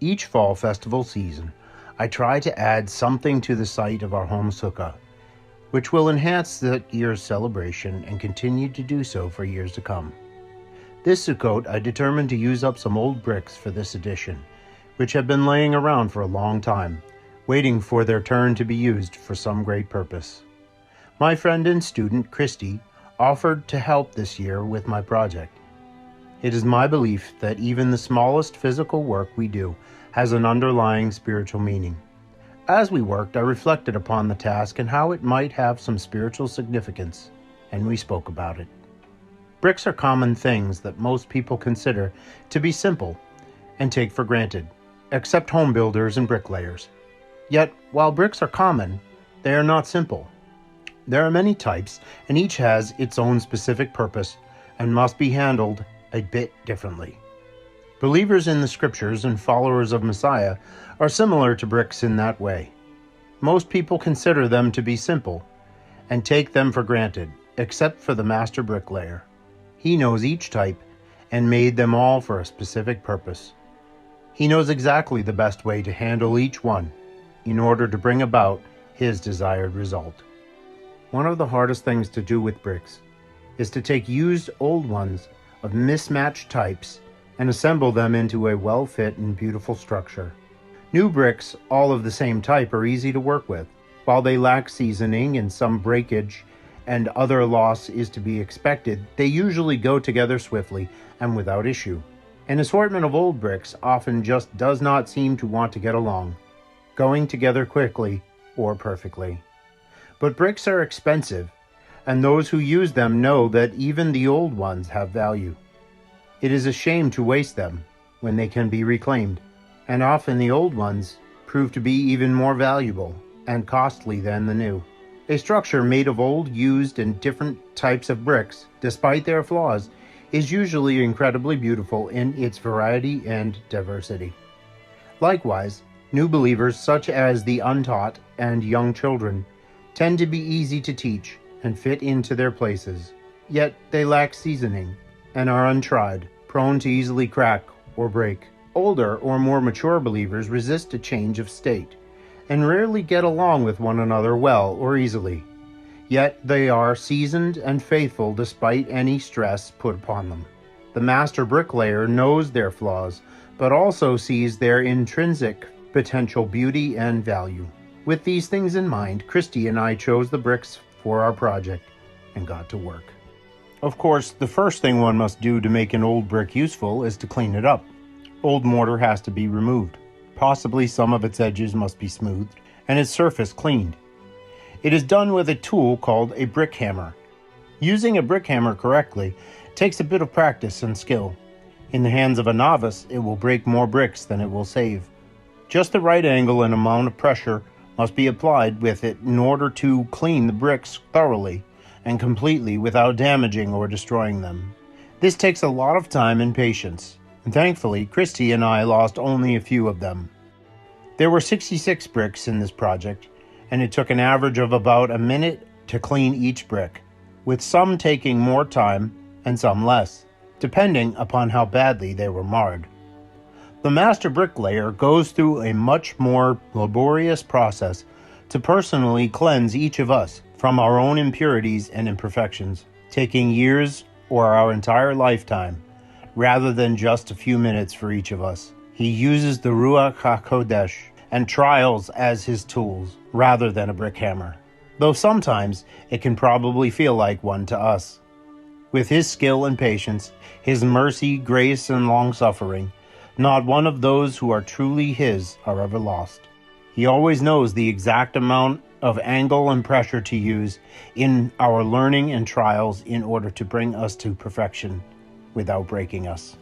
Each fall festival season, I try to add something to the site of our home sukkah, which will enhance that year's celebration and continue to do so for years to come. This Sukkot, I determined to use up some old bricks for this edition, which have been laying around for a long time, waiting for their turn to be used for some great purpose. My friend and student, Christy, offered to help this year with my project. It is my belief that even the smallest physical work we do has an underlying spiritual meaning. As we worked, I reflected upon the task and how it might have some spiritual significance, and we spoke about it. Bricks are common things that most people consider to be simple and take for granted, except home builders and bricklayers. Yet, while bricks are common, they are not simple. There are many types, and each has its own specific purpose and must be handled a bit differently. Believers in the scriptures and followers of Messiah are similar to bricks in that way. Most people consider them to be simple and take them for granted, except for the master bricklayer. He knows each type and made them all for a specific purpose. He knows exactly the best way to handle each one in order to bring about his desired result. One of the hardest things to do with bricks is to take used old ones of mismatched types and assemble them into a well-fit and beautiful structure. New bricks, all of the same type, are easy to work with. While they lack seasoning and some breakage and other loss is to be expected, they usually go together swiftly and without issue. An assortment of old bricks often just does not seem to want to get along, going together quickly or perfectly. But bricks are expensive, and those who use them know that even the old ones have value. It is a shame to waste them when they can be reclaimed, and often the old ones prove to be even more valuable and costly than the new. A structure made of old, used, and different types of bricks, despite their flaws, is usually incredibly beautiful in its variety and diversity. Likewise, new believers such as the untaught and young children tend to be easy to teach and fit into their places, yet they lack seasoning and are untried, prone to easily crack or break. Older or more mature believers resist a change of state and rarely get along with one another well or easily. Yet they are seasoned and faithful despite any stress put upon them. The master bricklayer knows their flaws, but also sees their intrinsic potential beauty and value. With these things in mind, Christy and I chose the bricks for our project and got to work. Of course, the first thing one must do to make an old brick useful is to clean it up. Old mortar has to be removed. Possibly some of its edges must be smoothed and its surface cleaned. It is done with a tool called a brick hammer. Using a brick hammer correctly takes a bit of practice and skill. In the hands of a novice, it will break more bricks than it will save. Just the right angle and amount of pressure must be applied with it in order to clean the bricks thoroughly and completely without damaging or destroying them. This takes a lot of time and patience, and thankfully, Christy and I lost only a few of them. There were 66 bricks in this project, and it took an average of about a minute to clean each brick, with some taking more time and some less, depending upon how badly they were marred. The master bricklayer goes through a much more laborious process to personally cleanse each of us from our own impurities and imperfections, taking years or our entire lifetime, rather than just a few minutes for each of us. He uses the Ruach HaKodesh and trials as his tools, rather than a brick hammer, though sometimes it can probably feel like one to us. With his skill and patience, his mercy, grace, and long-suffering, not one of those who are truly his are ever lost. He always knows the exact amount of angle and pressure to use in our learning and trials in order to bring us to perfection without breaking us.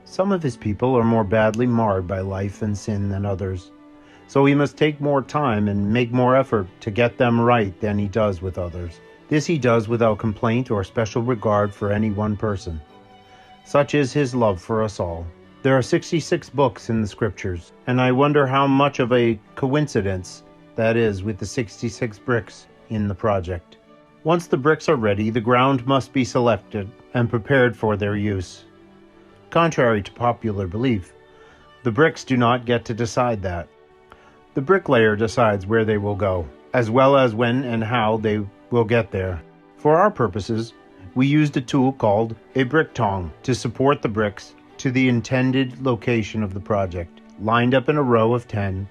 Some of his people are more badly marred by life and sin than others, so he must take more time and make more effort to get them right than he does with others. This he does without complaint or special regard for any one person. Such is his love for us all. There are 66 books in the scriptures, and I wonder how much of a coincidence that is with the 66 bricks in the project. Once the bricks are ready, the ground must be selected and prepared for their use. Contrary to popular belief, The bricks do not get to decide that. The bricklayer decides where they will go, as well as when and how they will get there. For our purposes, we used a tool called a brick tong to support the bricks to the intended location of the project. Lined up in a row of 10,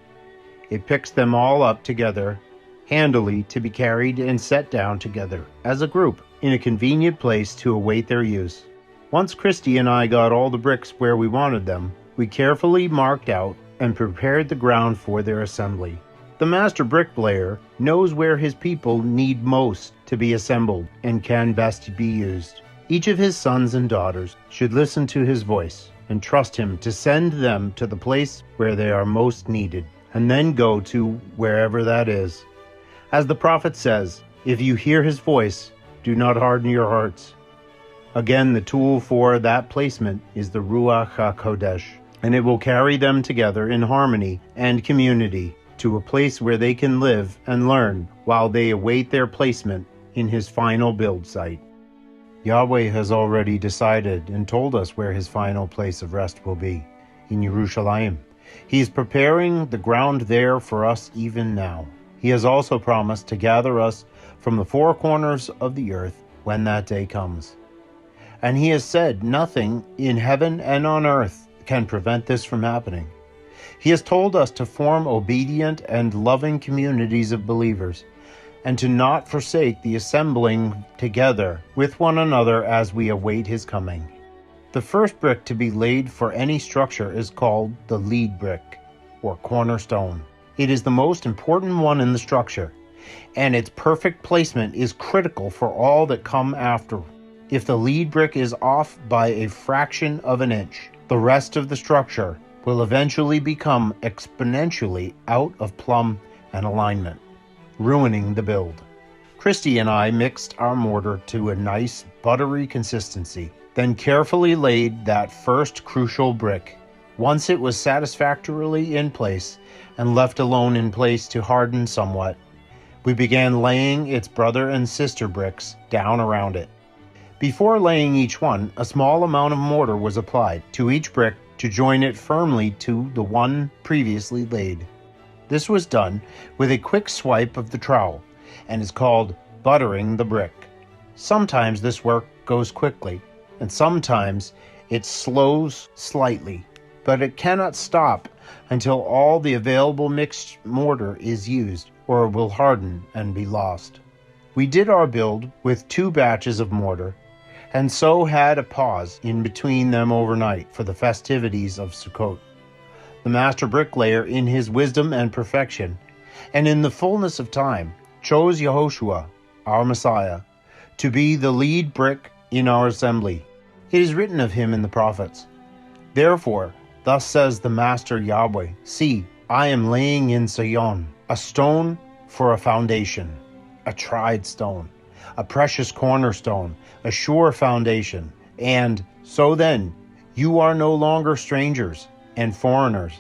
it picks them all up together, handily to be carried and set down together as a group in a convenient place to await their use. Once Christy and I got all the bricks where we wanted them, we carefully marked out and prepared the ground for their assembly. The master bricklayer knows where his people need most to be assembled and can best be used. Each of his sons and daughters should listen to his voice and trust him to send them to the place where they are most needed, and then go to wherever that is. As the prophet says, if you hear his voice, do not harden your hearts. Again, the tool for that placement is the Ruach HaKodesh, and it will carry them together in harmony and community to a place where they can live and learn while they await their placement in his final build site. Yahweh has already decided and told us where his final place of rest will be, in Yerushalayim. He is preparing the ground there for us even now. He has also promised to gather us from the four corners of the earth when that day comes. And he has said nothing in heaven and on earth can prevent this from happening. He has told us to form obedient and loving communities of believers, and to not forsake the assembling together with one another as we await his coming. The first brick to be laid for any structure is called the lead brick, or cornerstone. It is the most important one in the structure, and its perfect placement is critical for all that come after. If the lead brick is off by a fraction of an inch, the rest of the structure will eventually become exponentially out of plumb and alignment, ruining the build. Christy and I mixed our mortar to a nice buttery consistency, then carefully laid that first crucial brick. Once it was satisfactorily in place and left alone in place to harden somewhat, we began laying its brother and sister bricks down around it. Before laying each one, a small amount of mortar was applied to each brick to join it firmly to the one previously laid. This was done with a quick swipe of the trowel and is called buttering the brick. Sometimes this work goes quickly, and sometimes it slows slightly, but it cannot stop until all the available mixed mortar is used, or it will harden and be lost. We did our build with 2 batches of mortar, and so had a pause in between them overnight for the festivities of Sukkot. The master bricklayer, in his wisdom and perfection, and in the fullness of time, chose Yehoshua, our Messiah, to be the lead brick in our assembly. It is written of him in the prophets, "Therefore, thus says the Master Yahweh, see, I am laying in Zion a stone for a foundation, a tried stone, a precious cornerstone, a sure foundation. And so then, you are no longer strangers and foreigners,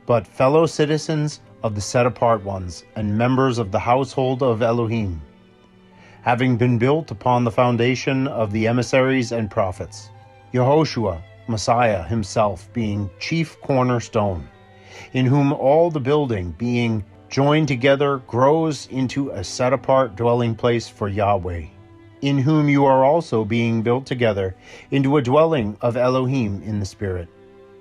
but fellow citizens of the set-apart ones and members of the household of Elohim, having been built upon the foundation of the emissaries and prophets, Yehoshua, Messiah himself being chief cornerstone, in whom all the building being joined together grows into a set-apart dwelling place for Yahweh, in whom you are also being built together into a dwelling of Elohim in the Spirit."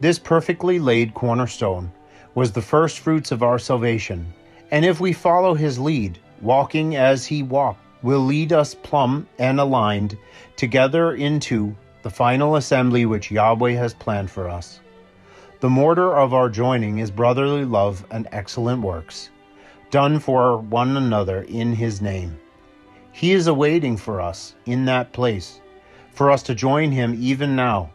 This perfectly laid cornerstone was the first fruits of our salvation, and if we follow his lead, walking as he walked, will lead us plumb and aligned together into the final assembly which Yahweh has planned for us. The mortar of our joining is brotherly love and excellent works, done for one another in his name. He is awaiting for us in that place, for us to join him even now,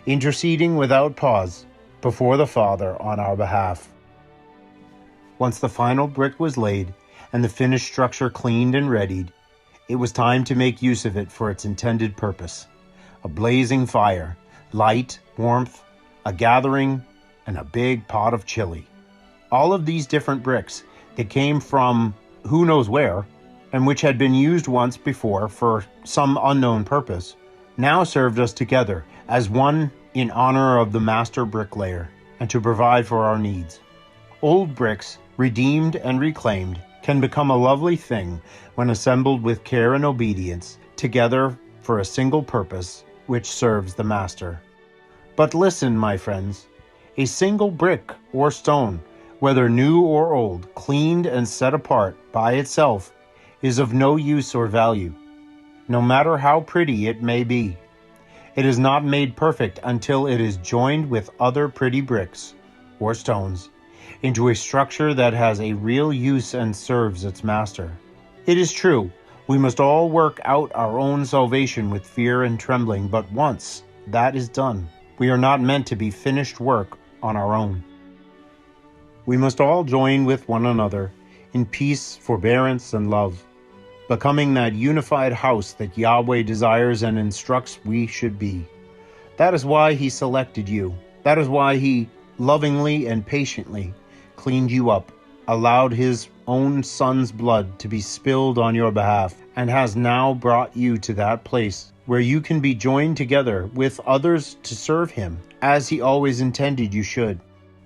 interceding without pause before the Father on our behalf. Once the final brick was laid and the finished structure cleaned and readied, it was time to make use of it for its intended purpose: a blazing fire, light, warmth, a gathering, and a big pot of chili. All of these different bricks that came from who knows where, and which had been used once before for some unknown purpose, now served us together as one in honor of the master bricklayer. and to provide for our needs. Old bricks, redeemed and reclaimed, can become a lovely thing when assembled with care and obedience, together for a single purpose which serves the Master. But listen, my friends, a single brick or stone, whether new or old, cleaned and set apart by itself, is of no use or value, no matter how pretty it may be. It is not made perfect until it is joined with other pretty bricks or stones into a structure that has a real use and serves its Master. It is true, we must all work out our own salvation with fear and trembling, but once that is done, we are not meant to be finished work on our own. We must all join with one another in peace, forbearance, and love, becoming that unified house that Yahweh desires and instructs we should be. That is why He selected you. That is why He lovingly and patiently cleaned you up, allowed His own Son's blood to be spilled on your behalf, and has now brought you to that place where you can be joined together with others to serve Him, as He always intended you should.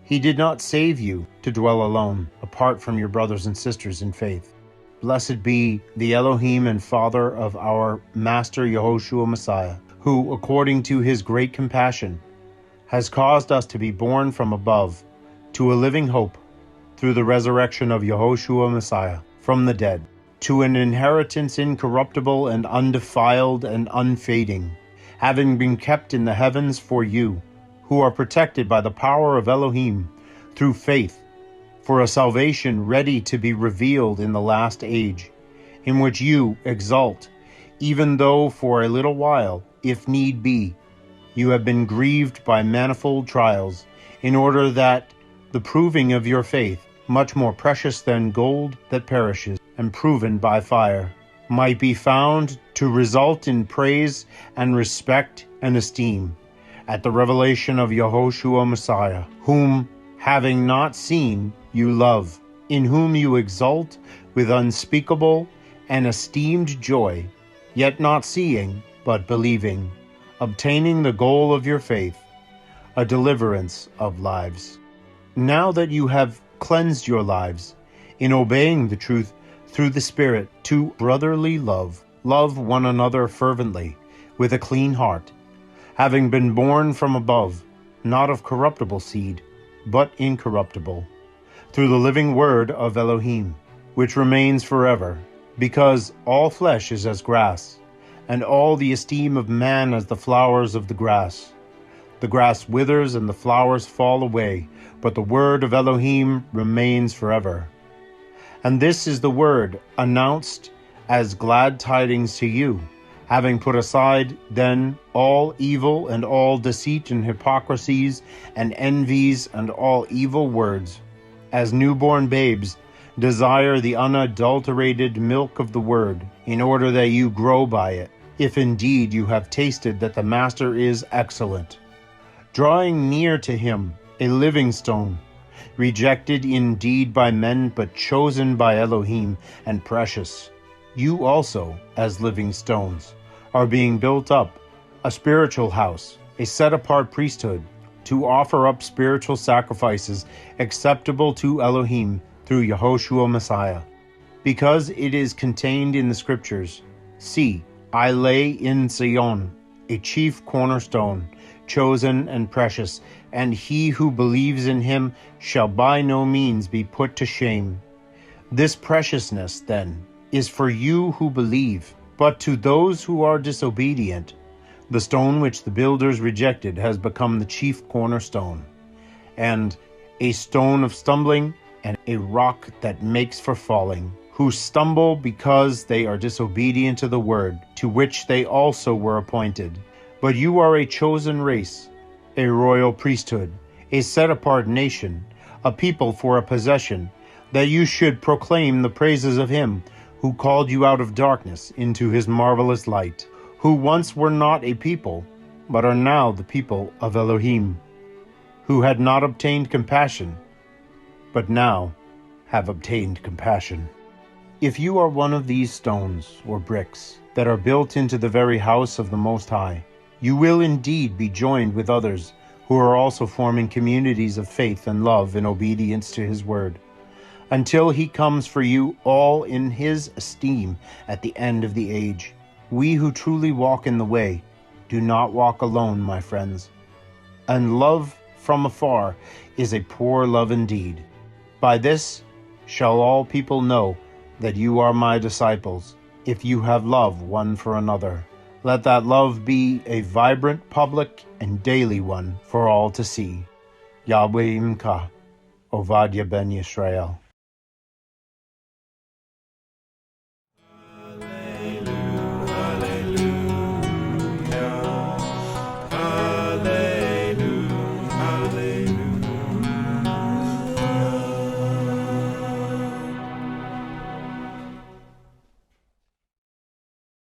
He did not save you to dwell alone, apart from your brothers and sisters in faith. Blessed be the Elohim and Father of our Master Yehoshua Messiah, who, according to His great compassion, has caused us to be born from above to a living hope through the resurrection of Yehoshua Messiah from the dead, to an inheritance incorruptible and undefiled and unfading, having been kept in the heavens for you, who are protected by the power of Elohim through faith, for a salvation ready to be revealed in the last age, in which you exult, even though for a little while, if need be, you have been grieved by manifold trials, in order that the proving of your faith, much more precious than gold that perishes and proven by fire, might be found to result in praise and respect and esteem at the revelation of Yehoshua Messiah, whom, having not seen, you love, in whom you exult with unspeakable and esteemed joy, yet not seeing, but believing, obtaining the goal of your faith, a deliverance of lives. Now that you have cleansed your lives in obeying the truth through the Spirit to brotherly love, love one another fervently with a clean heart, having been born from above, not of corruptible seed, but incorruptible, through the living word of Elohim, which remains forever, because all flesh is as grass, and all the esteem of man as the flowers of the grass. The grass withers and the flowers fall away, but the word of Elohim remains forever. And this is the word announced as glad tidings to you, having put aside then all evil and all deceit and hypocrisies and envies and all evil words, as newborn babes desire the unadulterated milk of the word, in order that you grow by it, if indeed you have tasted that the Master is excellent. Drawing near to Him, a living stone, rejected indeed by men, but chosen by Elohim and precious. You also, as living stones, are being built up, a spiritual house, a set-apart priesthood, to offer up spiritual sacrifices acceptable to Elohim through Yehoshua Messiah. Because it is contained in the Scriptures, see, I lay in Zion a chief cornerstone, chosen and precious, and he who believes in Him shall by no means be put to shame. This preciousness, then, is for you who believe, but to those who are disobedient, the stone which the builders rejected has become the chief cornerstone, and a stone of stumbling and a rock that makes for falling, who stumble because they are disobedient to the word, to which they also were appointed. But you are a chosen race, a royal priesthood, a set-apart nation, a people for a possession, that you should proclaim the praises of Him who called you out of darkness into His marvelous light, who once were not a people, but are now the people of Elohim, who had not obtained compassion, but now have obtained compassion. If you are one of these stones or bricks that are built into the very house of the Most High, you will indeed be joined with others, who are also forming communities of faith and love in obedience to his word, until he comes for you all in his esteem at the end of the age. We who truly walk in the way do not walk alone, my friends. And love from afar is a poor love indeed. By this shall all people know that you are my disciples, if you have love one for another. Let that love be a vibrant, public, and daily one for all to see. Yahweh Imka, Ovadyah ben Yisrael.